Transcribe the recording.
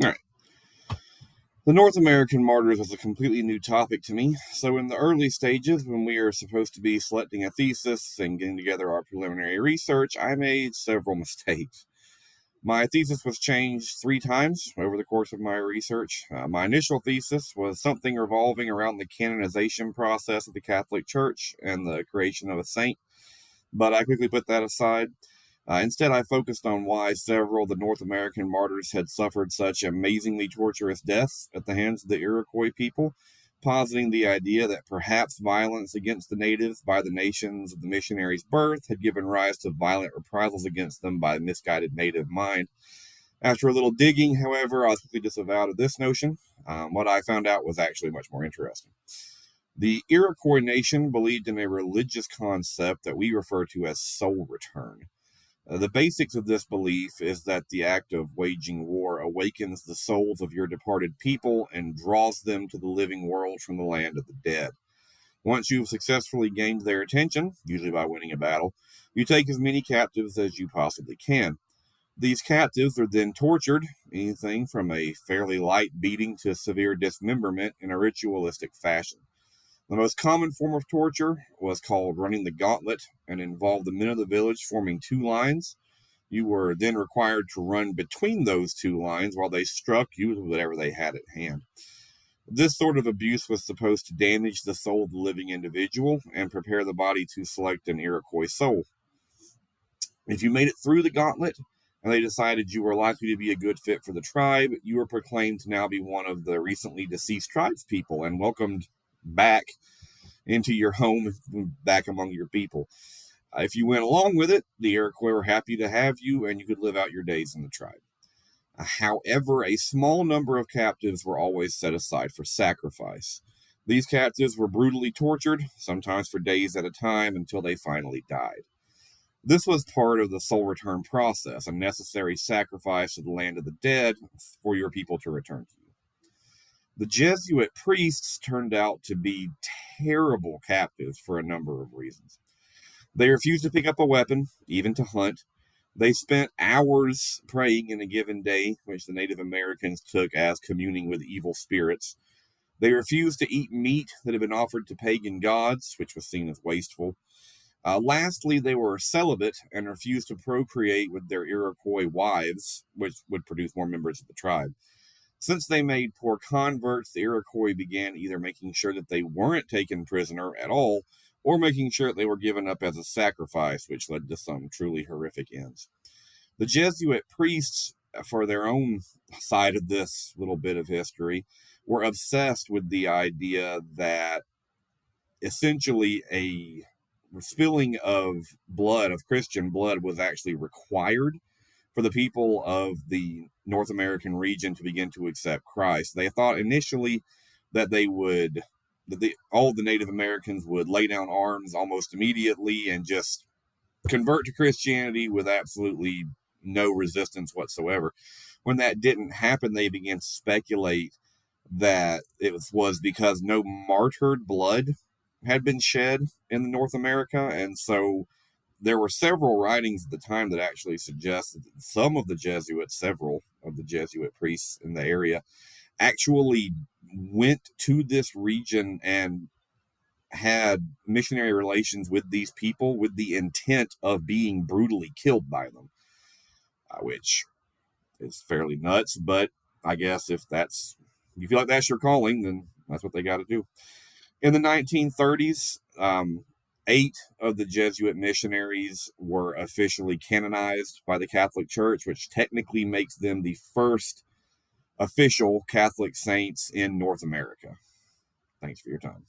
All right. The North American Martyrs was a completely new topic to me, so in the early stages, when we are supposed to be selecting a thesis and getting together our preliminary research, I made several mistakes. My thesis was changed 3 times over the course of my research. My initial thesis was something revolving around the canonization process of the Catholic Church and the creation of a saint, but I quickly put that aside. Instead, I focused on why several of the North American martyrs had suffered such amazingly torturous deaths at the hands of the Iroquois people, positing the idea that perhaps violence against the natives by the nations of the missionaries' birth had given rise to violent reprisals against them by a misguided native mind. After a little digging, however, I was quickly disavowed of this notion. What I found out was actually much more interesting. The Iroquois nation believed in a religious concept that we refer to as soul return. The basics of this belief is that the act of waging war awakens the souls of your departed people and draws them to the living world from the land of the dead. Once you've successfully gained their attention, usually by winning a battle, you take as many captives as you possibly can. These captives are then tortured, anything from a fairly light beating to severe dismemberment in a ritualistic fashion. The most common form of torture was called running the gauntlet and involved the men of the village forming 2 lines. You were then required to run between those 2 lines while they struck you with whatever they had at hand. This sort of abuse was supposed to damage the soul of the living individual and prepare the body to select an Iroquois soul. If you made it through the gauntlet and they decided you were likely to be a good fit for the tribe, you were proclaimed to now be one of the recently deceased tribespeople and welcomed back into your home, back among your people. If you went along with it, the Iroquois were happy to have you and you could live out your days in the tribe. However, a small number of captives were always set aside for sacrifice. These captives were brutally tortured, sometimes for days at a time, until they finally died. This was part of the soul return process, a necessary sacrifice to the land of the dead for your people to return to you. The Jesuit priests turned out to be terrible captives for a number of reasons. They refused to pick up a weapon, even to hunt. They spent hours praying in a given day, which the Native Americans took as communing with evil spirits. They refused to eat meat that had been offered to pagan gods, which was seen as wasteful. Lastly, they were celibate and refused to procreate with their Iroquois wives, which would produce more members of the tribe. Since they made poor converts, the Iroquois began either making sure that they weren't taken prisoner at all, or making sure that they were given up as a sacrifice, which led to some truly horrific ends. The Jesuit priests, for their own side of this little bit of history, were obsessed with the idea that essentially a spilling of blood, of Christian blood, was actually required for the people of the North American region to begin to accept Christ. They thought initially that all the Native Americans would lay down arms almost immediately and just convert to Christianity with absolutely no resistance whatsoever. When that didn't happen, they began to speculate that it was because no martyred blood had been shed in North America, and so there were several writings at the time that actually suggested that several of the Jesuit priests in the area actually went to this region and had missionary relations with these people with the intent of being brutally killed by them, which is fairly nuts. But I guess if you feel like that's your calling, then that's what they got to do. In the 1930s, 8 of the Jesuit missionaries were officially canonized by the Catholic Church, which technically makes them the first official Catholic saints in North America. Thanks for your time.